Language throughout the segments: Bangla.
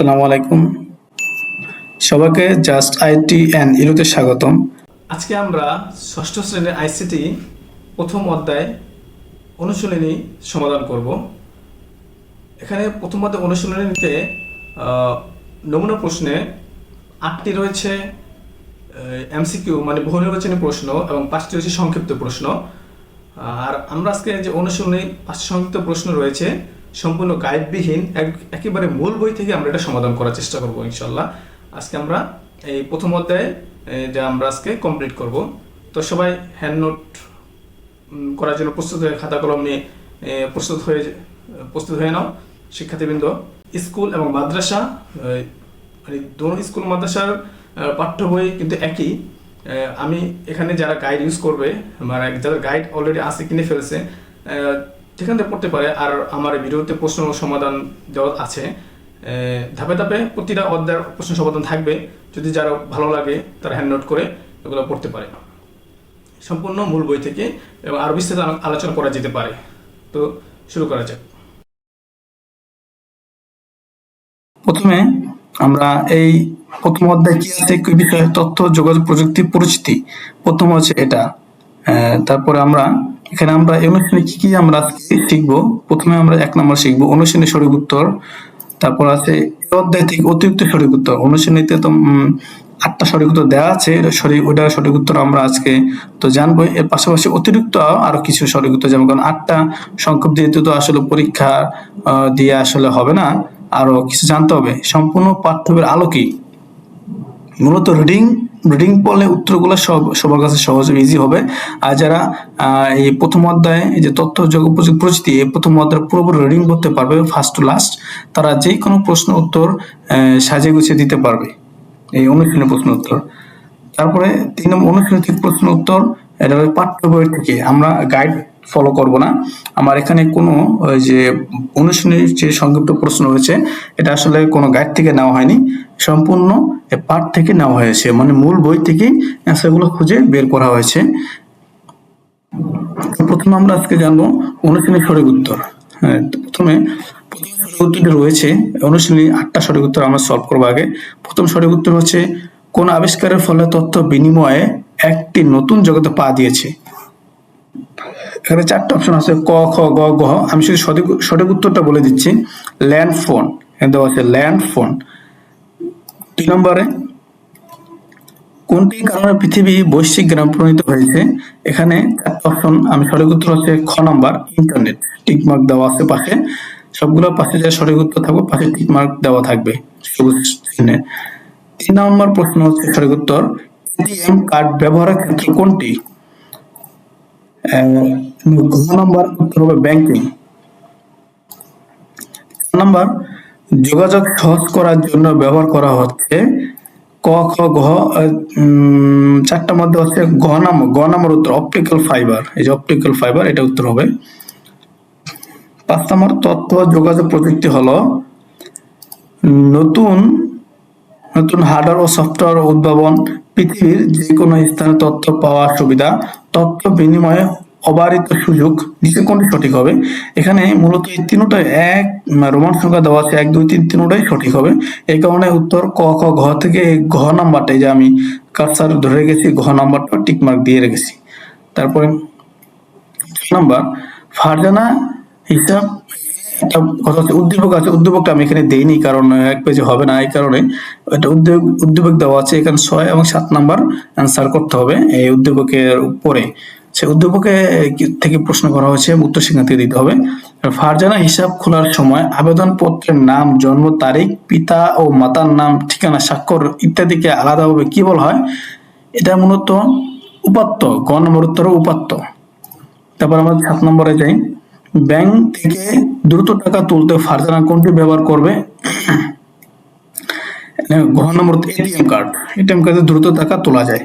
আসসালামু আলাইকুম। সবাইকে জাস্ট আইটি অ্যান্ড ইলুতে স্বাগতম। আজকে আমরা ষষ্ঠ শ্রেণীর আইসিটি প্রথম অধ্যায় অনুশীলনী সমাধান করব। এখানে প্রথম অধ্যায় অনুশীলনীতে নমুনা প্রশ্নে 8টি রয়েছে এমসিকিউ মানে বহু নির্বাচনী প্রশ্ন এবং 5টি রয়েছে সংক্ষিপ্ত প্রশ্ন। আর আমরা আজকে যে অনুশীলনী 5টি সংক্ষিপ্ত প্রশ্ন রয়েছে সম্পূর্ণ গাইডবিহীন একেবারে মূল বই থেকে আমরা এটা সমাধান করার চেষ্টা করব ইনশাল্লাহ। আজকে আমরা এই প্রথম অধ্যায়ে যা আমরা আজকে কমপ্লিট করব। তো সবাই হ্যান্ড নোট করার জন্য প্রস্তুত হয়ে খাতা কলম নিয়ে প্রস্তুত হয়ে নাও। শিক্ষার্থীবৃন্দ, স্কুল এবং মাদ্রাসা মানে দোনো স্কুল মাদ্রাসার পাঠ্য বই কিন্তু একই। আমি এখানে যারা গাইড ইউজ করবে মানে যারা গাইড অলরেডি আছে কিনে ফেলেছে সেখান থেকে পড়তে পারে। আর আমার ভিডিওতে প্রশ্ন সমাধান দেওয়া আছে, ধাপে ধাপে প্রতিটা অধ্যায়ের প্রশ্ন সমাধান থাকবে। যদি যারা ভালো লাগে তারা হ্যান্ড নোট করে এগুলো পড়তে পারে সম্পূর্ণ মূল বই থেকে, এবং আরও বিস্তারিত আলোচনা করা যেতে পারে। তো শুরু করা যাক। প্রথমে আমরা এই প্রথম অধ্যায় কি আছে কি বিষয়ে তথ্য যোগাযোগ প্রযুক্তি পরিচিতি প্রথম হচ্ছে এটা। তারপরে আমরা এখানে আমরা অনুশীলনী কি আমরা শিখবো। প্রথমে আমরা 1 নম্বর শিখবো অনুশীলনী সঠিক উত্তর। তারপর আছে এই অধ্যায় থেকে অতিরিক্ত সঠিক উত্তর। অনুশীলনীতে তো 8টা সঠিক উত্তর দেওয়া আছে, ওইটা সঠিক উত্তর আমরা আজকে তো জানবো। এর পাশাপাশি অতিরিক্ত আরো কিছু সঠিক উত্তর, যেমন 8টা সংখ্যক দিয়ে তো আসলে পরীক্ষা দিয়ে আসলে হবে না, আরো কিছু জানতে হবে। সম্পূর্ণ পাঠ্যবইয়ের আলোকেই মূলত রিডিং পড়লে উত্তরগুলো সবার কাছে সহজ ইজি হবে। আর যারা এই প্রথম অধ্যায়ে এই যে তথ্য যোগাযোগ প্রযুক্তি এই প্রথম অধ্যায় পুরোপুরি রিডিং করতে পারবে ফার্স্ট টু লাস্ট, তারা যে কোনো প্রশ্ন উত্তর সাজিয়ে গুছিয়ে দিতে পারবে এই অনুশীলনী প্রশ্ন উত্তর। তারপরে 3 নম্বর অনুশীলনী থেকে প্রশ্ন উত্তর, এটা পাঠ্য বই থেকে, আমরা গাইড ফলো করব না। আমার এখানে কোনো যে অনুশীলনীর যে সংক্ষিপ্ত প্রশ্ন রয়েছে এটা আসলে কোনো গাইড থেকে নেওয়া হয়নি, সম্পূর্ণ পাঠ থেকে নেওয়া হয়েছে, মানে মূল বই থেকে অ্যান্সারগুলো খুঁজে বের করা হয়েছে। প্রথমে আমরা আজকে জানবো অনুশীলনী সঠিক উত্তর। প্রথমে সঠিক উত্তরটি রয়েছে অনুশীলনী 8টা সঠিক উত্তর আমরা সলভ করবো আগে। প্রথম সঠিক উত্তর হচ্ছে কোন আবিষ্কারের ফলে তথ্য বিনিময়ে একটি নতুন জগতে পা দিয়েছে। এখানে 4টা অপশন আছে ক, খ, গ, ঘ। আমি শুধু সঠিক উত্তরটা বলে দিচ্ছি। ল্যান্ড ফোন, দেওয়া আছে ল্যান্ড ফোন। 2 নম্বরে কোনটি কারণে পৃথিবী বৈশ্বিক গ্রাম পরিণত হয়েছে। এখানে 4টা অপশন, আমি সঠিক উত্তর হচ্ছে খ নাম্বার ইন্টারনেট। টিক মার্ক দেওয়া আছে পাশে, সবগুলো পাশে যে সঠিক উত্তর থাকবে পাশে টিক মার্ক দেওয়া থাকবে সবুজ চিহ্নে। 3 নম্বর প্রশ্ন হচ্ছে সঠিক উত্তর এটিএম কার্ড ব্যবহারের ক্ষেত্র কোনটি। ঘ নাম্বার উত্তর হবে ব্যাংকিং। 4 নাম্বার যোগাযোগ সহজ করার জন্য ব্যবহার করা হচ্ছে ক, খ, ঘ। 4টার মধ্যে হচ্ছে গ নাম্বার উত্তর অপটিক্যাল ফাইবার। এই যে অপটিক্যাল ফাইবার, এটা উত্তর হবে। 5 নম্বর তথ্য যোগাযোগ প্রযুক্তি হলো নতুন হার্ডওয়্যার ও সফটওয়্যার উদ্ভাবন, পৃথিবীর যে কোনো স্থানে তথ্য পাওয়ার সুবিধা, তথ্য বিনিময়ে অবারিত সুযোগ। নিচে কোনটি সঠিক হবে। এখানে মূলত এই তিনটাই এক রোমান সংখ্যা দেওয়া আছে 1, 2, 3 তিনটাই সঠিক হবে। এই কারণে উত্তর ক, খ, ঘ থেকে এই ঘ নাম্বারটাই যে আমি কার্সার ধরে রেখেছি, ঘ নাম্বারটা টিক মার্ক দিয়ে রেখেছি। তারপরে 6 নাম্বার ফারজানা হিসাব কথা হচ্ছে উদ্দীপক আছে, উদ্দীপকটা আমি এখানে দেইনি কারণ 1 পেজে হবে না, এই কারণে এটা উদ্দীপক দেওয়া আছে। এখানে 6 এবং 7 নাম্বার অ্যান্সার করতে হবে এই উদ্দীপকের উপরে। সে উদ্দীপকে থেকে প্রশ্ন করা হয়েছে, উত্তর সেখান থেকে দিতে হবে। ফারজানা হিসাব খোলার সময় আবেদনপত্রের নাম, জন্ম তারিখ, পিতা ও মাতার নাম, ঠিকানা, স্বাক্ষর ইত্যাদিকে আলাদাভাবে কি বলা হয়। এটা মূলত উপাত্ত, গ নম্বর উত্তর উপাত্ত। তারপর আমরা 7 নম্বরে যাই। ব্যাংক থেকে দ্রুত টাকা তুলতে ফারজানা কোনটি ব্যবহার করবে। ঘ নম্বর এটিএম কার্ড। এটিএম কার্ডে দ্রুত টাকা তোলা যায়।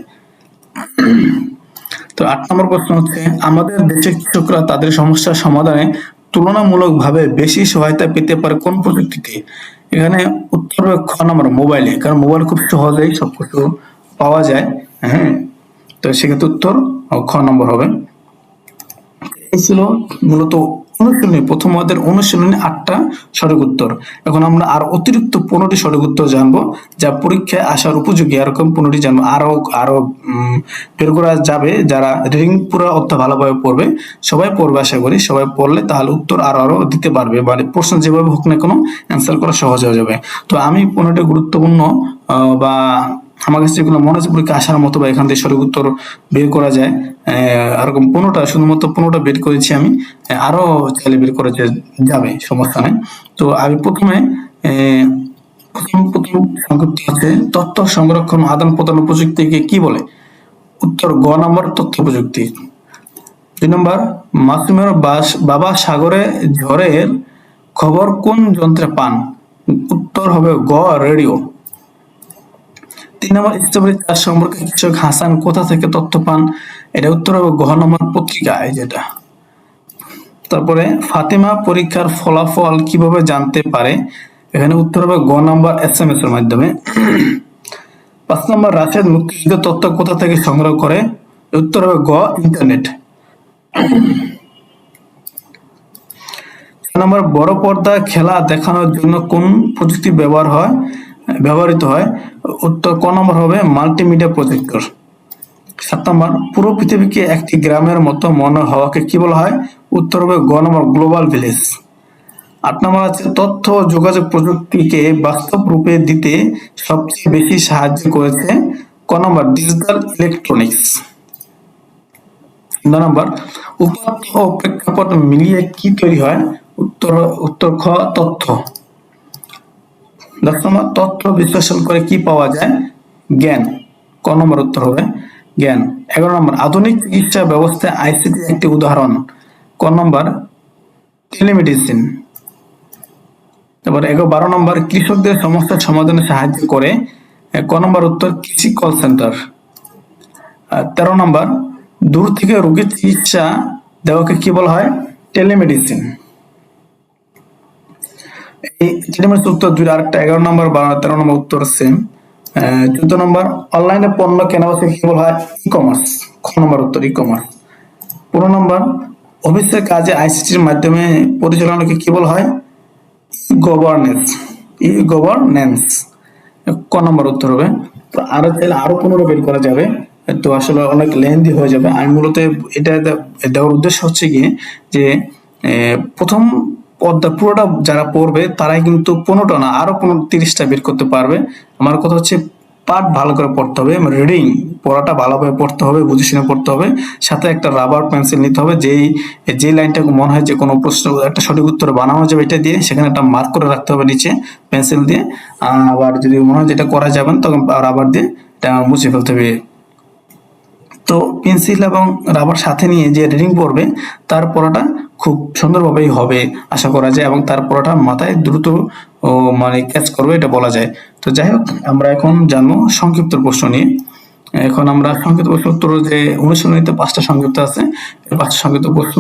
তো 8 নম্বর প্রশ্ন হচ্ছে আমাদের দেশের কৃষকরা তাদের সমস্যার সমাধানে তুলনামূলকভাবে বেশি সহায়তা পেতে পারে কোন প্রযুক্তিতে। এখানে উত্তর হবে খ নম্বর মোবাইলে, কারণ মোবাইল খুব সহজেই সবকিছু পাওয়া যায়। হ্যাঁ, তো সেক্ষেত্রে উত্তর খ নম্বর হবে। এই ছিল মূলত অনুশীলনী, প্রথম অধ্যায়ের অনুশীলনী 8টা সঠিক উত্তর। এখন আমরা আর অতিরিক্ত 15টি সঠিক উত্তর জানবো, যা পরীক্ষায় আসার উপযোগী। এরকম 15টি জানবো, আরো আরো বের করা যাবে। যারা রিডিং পুরো অধ্যায় ভালোভাবে পড়বে, সবাই পড়বে আশা করি, সবাই পড়লে তাহলে উত্তর আরো আরো দিতে পারবে, মানে প্রশ্ন যেভাবে হোক না কোনো অ্যান্সার করা সহজ হয়ে যাবে। তো আমি 15টি গুরুত্বপূর্ণ বা আমার কাছে যেগুলো মনে হচ্ছে পরীক্ষা আসার মতো বা এখান থেকে সঠিক উত্তর বের করা যায়, এরকম 15টা, শুধুমাত্র 15টা বের করেছি আমি, আরো চাইলে বের করা যাবে, সমস্যা নেই। তো আমি প্রথমে প্রথম সংক্ষিপ্ত আছে, তথ্য সংরক্ষণ আদান প্রদান প্রযুক্তিকে কি বলে? উত্তর গ নম্বর, তথ্য প্রযুক্তি। 2 নম্বর, মাসুমের বাবা সাগরে ঝড়ের খবর কোন যন্ত্রে পান? উত্তর হবে গ, রেডিও। 3 নম্বর, স্ট্রবেরি চাষ সম্পর্কে কৃষক হাসান কোথা থেকে তথ্য পান? এটা উত্তর হবে গ নম্বর, পত্রিকা, এই যেটা। তারপরে ফাতেমা পরীক্ষার ফলাফল কিভাবে জানতে পারে? এখানে উত্তর হবে গ নম্বর, SMS এর মাধ্যমে। 5 নম্বর, রাশেদ মুক্তিযুদ্ধের তথ্য কোথা থেকে সংগ্রহ করে? উত্তর হবে গ, ইন্টারনেট। 6 নম্বর, বড় পর্দা খেলা দেখানোর জন্য কোন প্রযুক্তি ব্যবহৃত হয়? উত্তর ক নম্বর হবে মাল্টিমিডিয়া প্রজেক্টর। 7 নম্বর, পুরো পৃথিবীকে একটি গ্রামের মতো মনে হওয়াকে কি বলা হয়? উত্তর হবে গ নম্বর, গ্লোবাল ভিলেজ। 8 নম্বর আছে, তথ্য ও যোগাযোগ প্রযুক্তিকে বাস্তব রূপে দিতে সবচেয়ে বেশি সাহায্য করেছে ক নম্বর, ডিজিটাল ইলেকট্রনিক্স। 9 নম্বর, উপাত্ত ও প্রেক্ষাপট মিলিয়ে কি তৈরি হয়? উত্তর খ, তথ্য। 10 নম্বর, তথ্য বিশ্লেষণ করে কি পাওয়া যায়? জ্ঞান। ক নম্বর উত্তর হবে জ্ঞান। 11 নম্বর, আধুনিক চিকিৎসা ব্যবস্থায় ICT একটি উদাহরণ। ক নম্বর, টেলিমেডিসিন। তারপর 12 নম্বর, কৃষকদের সমস্যার সমাধানে সাহায্য করে। ক নম্বর উত্তর, কৃষি কল সেন্টার। 13 নম্বর, দূর থেকে রোগীর চিকিৎসা দেওয়াকে কি বলা হয়? টেলিমেডিসিন। এই টেলিমেডিসিন উত্তর দুই, আরেকটা 11 নম্বর 13 নম্বর উত্তর সেম। 14 নম্বর, অনলাইনে পণ্য কেনাবেচা কি বলা হয়? E commerce. খ নম্বর উত্তর, ই কমার্স। 15 নম্বর, অফিসের কাজে ICTর মাধ্যমে পরিচালনাকে কি বলা হয়? গভর্নেন্স। ই গভর্নেন্স। ক নম্বর উত্তর হবে। তো আরো চাইলে আরো 15 বের করা যাবে, তো আসলে অনেক লেন্দি হয়ে যাবে। আমি মূলত এটা দেওয়ার উদ্দেশ্য হচ্ছে গিয়ে যে প্রথম পদ্মা পুরোটা যারা পড়বে তারাই কিন্তু 15টা না, আরো 30টা বের করতে পারবে। আমার কথা হচ্ছে পাঠ ভালো করে পড়তে হবে, রিডিং পড়াটা ভালোভাবে পড়তে হবে, বুঝে শুনে পড়তে হবে। সাথে একটা রাবার পেন্সিল নিতে হবে, যে লাইনটা মনে হয় যে কোনো প্রশ্ন একটা সঠিক উত্তর বানানো যাবে এটা দিয়ে, সেখানে একটা মার্ক করে রাখতে হবে নিচে পেন্সিল দিয়ে। আবার যদি মনে হয় যেটা করা যাবে না, তখন রাবার দিয়ে এটা মুছে ফেলতে হবে। তো পেন্সিল এবং রাবার সাথে নিয়ে যে রিডিং পড়বে তার পড়াটা খুব সুন্দরভাবেই হবে আশা করা যায়, এবং তার পড়াটা মাথায় দ্রুত মানে ক্যাচ করবে এটা বলা যায়। তো যাই হোক, আমরা এখন জানবো সংক্ষিপ্ত প্রশ্ন নিয়ে। এখন আমরা সংক্ষিপ্ত প্রশ্ন উত্তর, যে অনুশীলনীতে 5টা সংক্ষিপ্ত আছে, এই 5টা সংক্ষিপ্ত প্রশ্ন।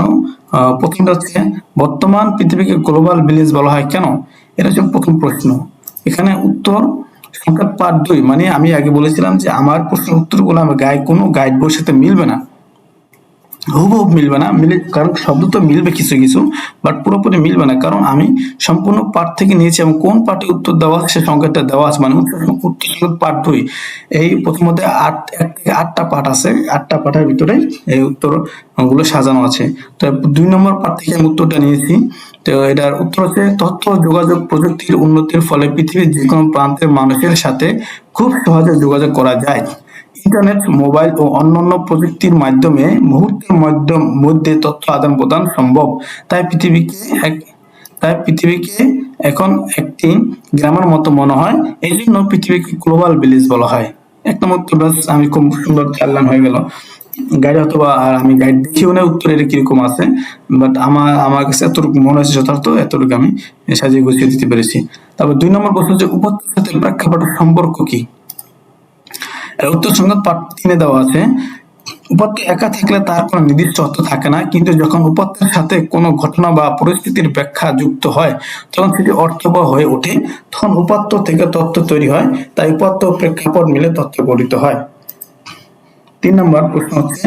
প্রথমটা হচ্ছে, বর্তমান পৃথিবীকে গ্লোবাল ভিলেজ বলা হয় কেন? এটা হচ্ছে প্রথম প্রশ্ন। এখানে উত্তর সংখ্যা পার্ট 2, মানে আমি আগে বলেছিলাম যে আমার প্রশ্নের উত্তরগুলো আমার কোনো গাইড বইয়ের সাথে মিলবে না, হুবহুব মিলবে না, কারণ শব্দ তো মিলবে কিছু কিছু, বাট পুরোপুরি মিলবে না, কারণ আমি সম্পূর্ণ পাঠ থেকে নিয়েছি এবং কোন পাঠে উত্তর দেওয়া আছে সে সংখ্যাটা দেওয়া আছে, মানে উত্তর পাঠ 2। এই প্রথমত 1 থেকে 8টা পাঠ আছে, 8টা পাঠের ভিতরে এই উত্তর গুলো সাজানো আছে। তো 2 নম্বর পাঠ থেকে আমি উত্তরটা নিয়েছি। তো এটার উত্তর হচ্ছে, তথ্য যোগাযোগ প্রযুক্তির উন্নতির ফলে পৃথিবীর যে কোনো প্রান্তের মানুষের সাথে খুব সহজে যোগাযোগ করা যায়। ইন্টারনেট, মোবাইল ও অন্যান্য প্রযুক্তির মাধ্যমে মুহূর্তের মধ্যে তথ্য আদান প্রদান সম্ভব। তাই পৃথিবীকে এখন একটি গ্রামের মতো মনে হয়, এই জন্য পৃথিবীকে গ্লোবাল ভিলেজ বলা হয়। এক নম্বর উত্তর, আমি খুব সুন্দর চাললাম হয়ে গেল। গাইড অথবা, আর আমি গাইড দেখিও না উত্তরের কিরকম আছে, বাট আমার কাছে এতটুকু মনে হচ্ছে যথার্থ, এতটুকু আমি সাজিয়ে গুছিয়ে দিতে পেরেছি। তারপর 2 নম্বর প্রশ্ন হচ্ছে, উপত্যকার সাথে প্রেক্ষাপটের সম্পর্ক কি? উত্তর সংখ্যা পার্ট 3 দেওয়া আছে। উপাত্ত একা থাকলে তার কোনো নির্দিষ্ট অর্থ থাকে না, কিন্তু যখন উপাত্তের সাথে কোনো ঘটনা বা পরিস্থিতির ব্যাখ্যা যুক্ত হয় তখন সেটি অর্থবহ হয়ে ওঠে, তখন উপাত্ত থেকে তথ্য তৈরি হয়। তাই উপাত্ত ও প্রেক্ষাপট মিলে তথ্য গঠিত হয়। 3 নম্বর প্রশ্ন হচ্ছে,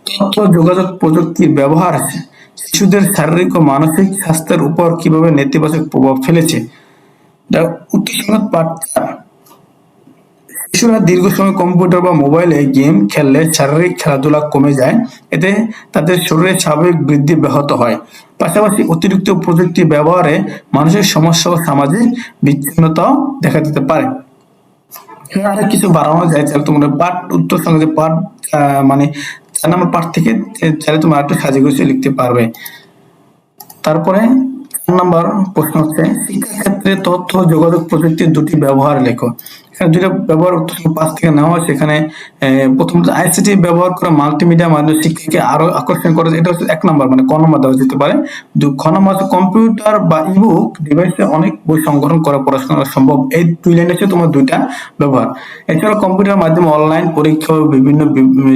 তথ্য যোগাযোগ প্রযুক্তির ব্যবহার শিশুদের শারীরিক ও মানসিক স্বাস্থ্যের উপর কিভাবে নেতিবাচক প্রভাব ফেলেছে। উত্তর সংবাদ পাঠ 4। শিশুরা দীর্ঘ সময় কম্পিউটার বা মোবাইলে গেম খেললে শারীরিক খেলাধুলা কমে যায়, এতে তাদের শরীরের স্বাভাবিক বৃদ্ধি ব্যাহত হয়। পাশাপাশি অতিরিক্ত প্রযুক্তি ব্যবহারে মানসিক সমস্যা ও সামাজিক বিচ্ছিন্নতাও দেখা দিতে পারে। আরো কিছু বাড়ানো যায়, চাইলে তোমরা পাঠ উত্তর সঙ্গে যে পাঠ মানে 4 নম্বর পাঠ থেকে চাইলে তোমরা একটু সাজিয়ে গুছিয়ে লিখতে পারবে। তারপরে 4 নম্বর প্রশ্ন হচ্ছে শিক্ষাক্ষেত্রে তথ্য যোগাযোগ প্রযুক্তির দুটি ব্যবহার লেখো। এখানে দুটো ব্যবহার উত্তর 5 থেকে নেওয়া হয়। সেখানে প্রথমত আইসিটি ব্যবহার করে মাল্টিমিডিয়া মাধ্যমে শিক্ষাকে আরো আকর্ষণ করে, এটা হচ্ছে 1 নম্বর, মানে ক নম্বর দেওয়া যেতে পারে। খ নম্বর হচ্ছে কম্পিউটার বা ইবুক ডিভাইসে অনেক বই সংগ্রহ করা পড়াশোনা সম্ভব। এই 2 লাইন হচ্ছে তোমার 2টা ব্যবহার। এছাড়া কম্পিউটার মাধ্যমে অনলাইন পরীক্ষা ও বিভিন্ন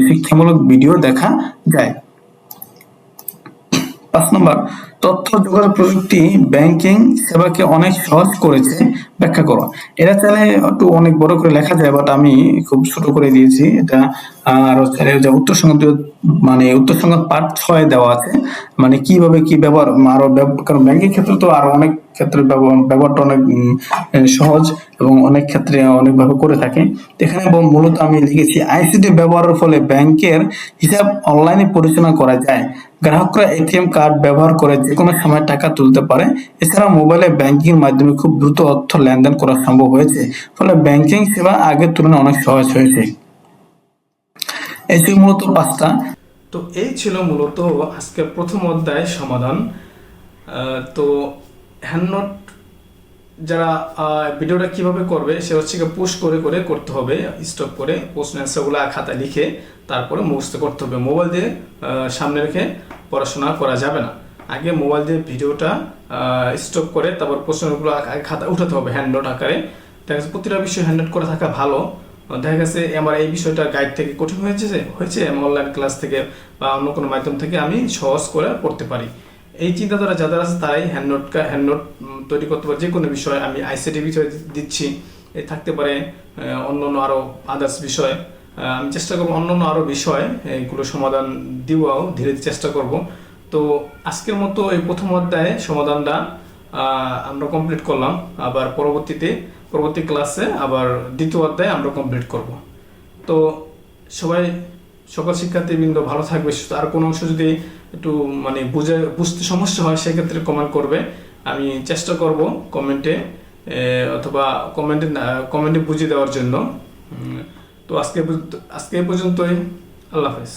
শিক্ষামূলক ভিডিও দেখা যায়। 5 নম্বর তথ্য যোগাযোগ প্রযুক্তি ব্যাংকিং সেবাকে অনেক সহজ করেছে, ব্যাখ্যা করো। এটা চাইলে একটু অনেক বড় করে লেখা যায়, বাট আমি খুব ছোট করে দিয়েছি এটা। আর যে উত্তর সংগত মানে উত্তর সংগত পার্ট 6 দেওয়া আছে, মানে কিভাবে কি ব্যবহার আরো, কারণ ব্যাংকিং ক্ষেত্রে তো আরো অনেক ক্ষেত্রে ব্যবহারটা অনেক সহজ এবং অনেক ক্ষেত্রে অনেকভাবে করে থাকে। এখানে মূলত আমি লিখেছি আইসিটি ব্যবহারের ফলে ব্যাংকের হিসাব অনলাইনে পরিচালনা করা যায়। গ্রাহকরা এটিএম কার্ড ব্যবহার করে যে কোনো সময় টাকা তুলতে পারে। এছাড়া মোবাইলে ব্যাংকিং এর মাধ্যমে খুব দ্রুত অর্থ লেনদেন করা সম্ভব হয়েছে, ফলে ব্যাংকিং সেবা আগের তুলনায় অনেক সহজ হয়েছে। এই ছিল মূলত 5টা। তো এই ছিল মূলত আজকের প্রথম অধ্যায় সমাধান। তো হ্যান্ডনোট যারা ভিডিওটা কিভাবে করবে সে হচ্ছে পুশ করে করে করতে হবে, স্টপ করে প্রশ্ন অ্যান্সারগুলো খাতায় লিখে তারপরে মুখস্থ করতে হবে। মোবাইল দিয়ে সামনে রেখে পড়াশোনা করা যাবে না। আগে মোবাইল দিয়ে ভিডিওটা স্টপ করে তারপর প্রশ্নগুলো খাতা উঠাতে হবে হ্যান্ডনোট আকারে। দেখা যাচ্ছে প্রতিটা বিষয় হ্যান্ডনোট করে থাকা ভালো। দেখা গেছে আমার এই বিষয়টা গাইড থেকে কঠিন হয়েছে আমি অনলাইন ক্লাস থেকে বা অন্য কোনো মাধ্যম থেকে আমি সহজ করে পড়তে পারি। এই চিন্তাধারা যাদের আছে তারাই হ্যান্ডনোট তৈরি করতে পারে। যে কোনো বিষয় আমি আইসিটি বিষয় দিচ্ছি, এই থাকতে পারে অন্য অন্য আরও আদার্স বিষয়। আমি চেষ্টা করবো অন্য অন্য আরও বিষয় এগুলো সমাধান দিওয়াও ধীরে ধীরে চেষ্টা করব। তো আজকের মতো এই প্রথম অধ্যায়ে সমাধানটা আমরা কমপ্লিট করলাম। আবার পরবর্তী ক্লাসে আবার দ্বিতীয় অধ্যায় আমরা কমপ্লিট করব। তো সকল শিক্ষার্থীবৃন্দ ভালো থাকবে। আর কোনো অংশ যদি একটু মানে বুঝতে সমস্যা হয় সেক্ষেত্রে কমেন্ট করবে, আমি চেষ্টা করব কমেন্টে অথবা কমেন্টে বুঝিয়ে দেওয়ার জন্য। তো আজকে পর্যন্তই। আল্লাহ হাফেজ।